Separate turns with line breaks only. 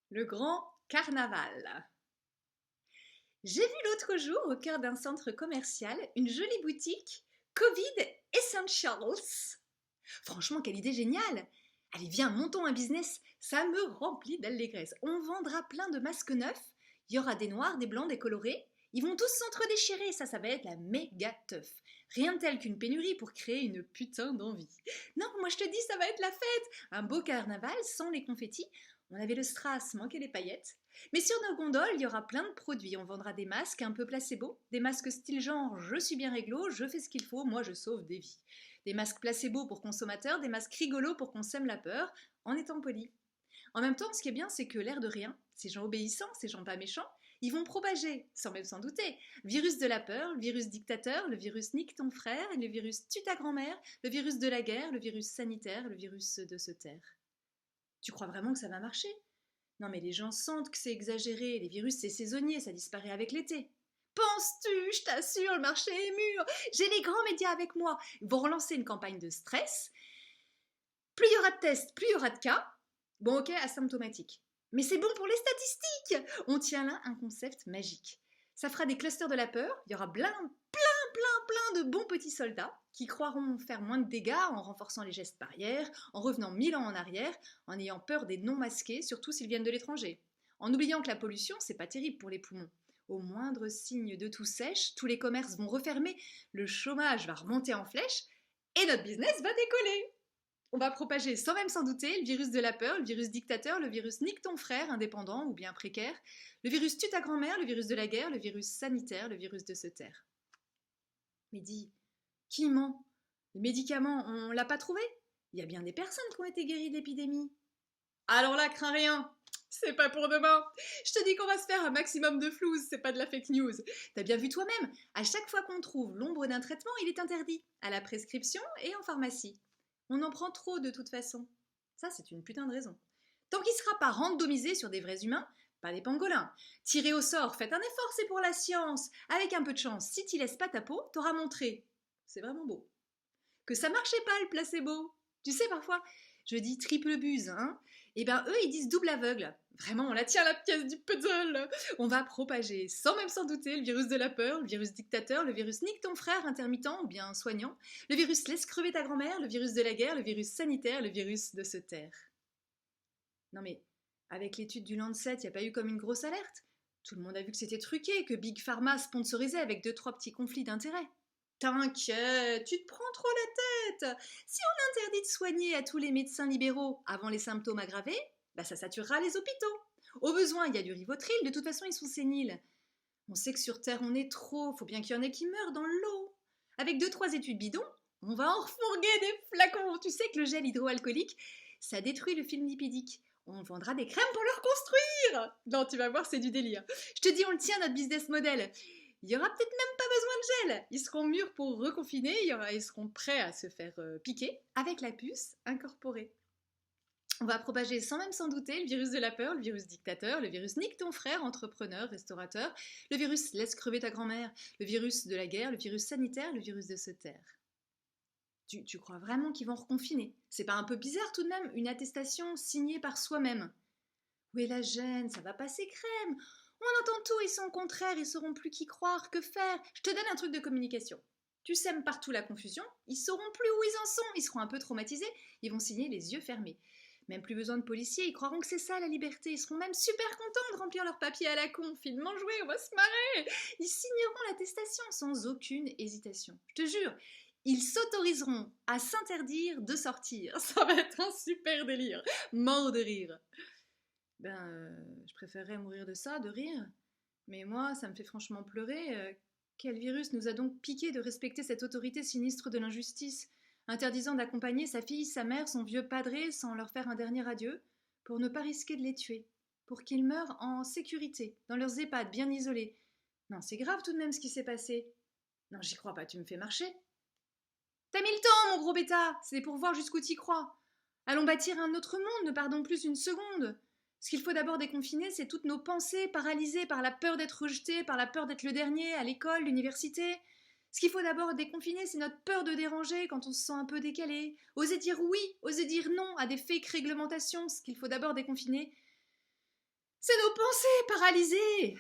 Le grand carnaval. J'ai vu l'autre jour au cœur d'un centre commercial une jolie boutique Covid Essentials. Franchement, quelle idée géniale! Allez, viens, montons un business, ça me remplit d'allégresse. On vendra plein de masques neufs, il y aura des noirs, des blancs, des colorés. Ils vont tous s'entre-déchirer, ça va être la méga teuf. Rien de tel qu'une pénurie pour créer une putain d'envie. Non, moi je te dis, ça va être la fête. Un beau carnaval sans les confettis. On avait le strass, manquait les paillettes. Mais sur nos gondoles, il y aura plein de produits. On vendra des masques un peu placebo, des masques style genre je suis bien réglo, je fais ce qu'il faut, moi je sauve des vies. Des masques placebo pour consommateurs, des masques rigolos pour qu'on sème la peur, en étant poli. En même temps, ce qui est bien, c'est que l'air de rien, ces gens obéissants, ces gens pas méchants, ils vont propager, sans même s'en douter, virus de la peur, le virus dictateur, le virus nique ton frère, le virus tue ta grand-mère, le virus de la guerre, le virus sanitaire, le virus de se taire. Tu crois vraiment que ça va marcher? Non mais les gens sentent que c'est exagéré, les virus c'est saisonnier, ça disparaît avec l'été. Penses-tu? Je t'assure, le marché est mûr. J'ai les grands médias avec moi. Ils vont relancer une campagne de stress. Plus il y aura de tests, plus il y aura de cas. Bon, ok, asymptomatique. Mais c'est bon pour les statistiques. On tient là un concept magique. Ça fera des clusters de la peur. Il y aura plein de bons petits soldats qui croiront faire moins de dégâts en renforçant les gestes barrières, en revenant 1000 ans en arrière, en ayant peur des non masqués, surtout s'ils viennent de l'étranger. En oubliant que la pollution, c'est pas terrible pour les poumons. Au moindre signe de tout sèche, tous les commerces vont refermer, le chômage va remonter en flèche et notre business va décoller. On va propager sans même s'en douter le virus de la peur, le virus dictateur, le virus nique ton frère, indépendant ou bien précaire, le virus tue ta grand-mère, le virus de la guerre, le virus sanitaire, le virus de se taire. Mais dis, qui ment? Les médicaments, on l'a pas trouvé? Il y a bien des personnes qui ont été guéries de l'épidémie. Alors là, crains rien. C'est pas pour demain. Je te dis qu'on va se faire un maximum de flouze, c'est pas de la fake news. T'as bien vu toi-même, à chaque fois qu'on trouve l'ombre d'un traitement, il est interdit, à la prescription et en pharmacie. On en prend trop de toute façon. Ça, c'est une putain de raison. Tant qu'il sera pas randomisé sur des vrais humains, pas des pangolins. Tiré au sort, faites un effort, c'est pour la science. Avec un peu de chance, si t'y laisses pas ta peau, t'auras montré. C'est vraiment beau. Que ça marchait pas le placebo. Tu sais, parfois, je dis triple buse, hein. Et ben eux, ils disent double aveugle. Vraiment, on la tient la pièce du puzzle. On va propager, sans même s'en douter, le virus de la peur, le virus dictateur, le virus nique ton frère intermittent ou bien soignant, le virus laisse crever ta grand-mère, le virus de la guerre, le virus sanitaire, le virus de se taire. Non mais, avec l'étude du Lancet, il n'y a pas eu comme une grosse alerte? Tout le monde a vu que c'était truqué, que Big Pharma sponsorisait avec deux trois petits conflits d'intérêts. T'inquiète, tu te prends trop la tête. Si on interdit de soigner à tous les médecins libéraux avant les symptômes aggravés, bah ça saturera les hôpitaux. Au besoin, il y a du Rivotril, de toute façon ils sont séniles. On sait que sur Terre on est trop, faut bien qu'il y en ait qui meurent dans l'eau. Avec deux trois études bidons, on va en refourguer des flacons. Tu sais que le gel hydroalcoolique, ça détruit le film lipidique. On vendra des crèmes pour le reconstruire. Non, tu vas voir, c'est du délire. Je te dis, on le tient, notre business model. Il y aura peut-être même pas besoin de gel. Ils seront mûrs pour reconfiner, ils seront prêts à se faire piquer avec la puce incorporée. On va propager sans même s'en douter le virus de la peur, le virus dictateur, le virus nique ton frère, entrepreneur, restaurateur, le virus laisse crever ta grand-mère, le virus de la guerre, le virus sanitaire, le virus de se taire. Tu crois vraiment qu'ils vont reconfiner? C'est pas un peu bizarre tout de même, une attestation signée par soi-même? Où est la gêne? Ça va passer crème. On entend tout et son contraire, ils sauront plus qui croire, que faire. Je te donne un truc de communication. Tu sèmes partout la confusion, ils sauront plus où ils en sont, ils seront un peu traumatisés, ils vont signer les yeux fermés. Même plus besoin de policiers, ils croiront que c'est ça la liberté, ils seront même super contents de remplir leur papier à la con, finement joué, on va se marrer. Ils signeront l'attestation sans aucune hésitation. Je te jure, ils s'autoriseront à s'interdire de sortir. Ça va être un super délire, mort de rire. Je préférerais mourir de ça, de rire. Mais moi, ça me fait franchement pleurer. Quel virus nous a donc piqué de respecter cette autorité sinistre de l'injustice, interdisant d'accompagner sa fille, sa mère, son vieux padré sans leur faire un dernier adieu, pour ne pas risquer de les tuer, pour qu'ils meurent en sécurité, dans leurs EHPAD bien isolés. Non, c'est grave tout de même ce qui s'est passé. Non, j'y crois pas, tu me fais marcher. T'as mis le temps, mon gros bêta, c'est pour voir jusqu'où t'y crois. Allons bâtir un autre monde, ne pardons plus une seconde. Ce qu'il faut d'abord déconfiner, c'est toutes nos pensées paralysées par la peur d'être rejeté, par la peur d'être le dernier, à l'école, l'université. Ce qu'il faut d'abord déconfiner, c'est notre peur de déranger quand on se sent un peu décalé. Oser dire oui, oser dire non à des fake réglementations. Ce qu'il faut d'abord déconfiner, C'est nos pensées paralysées.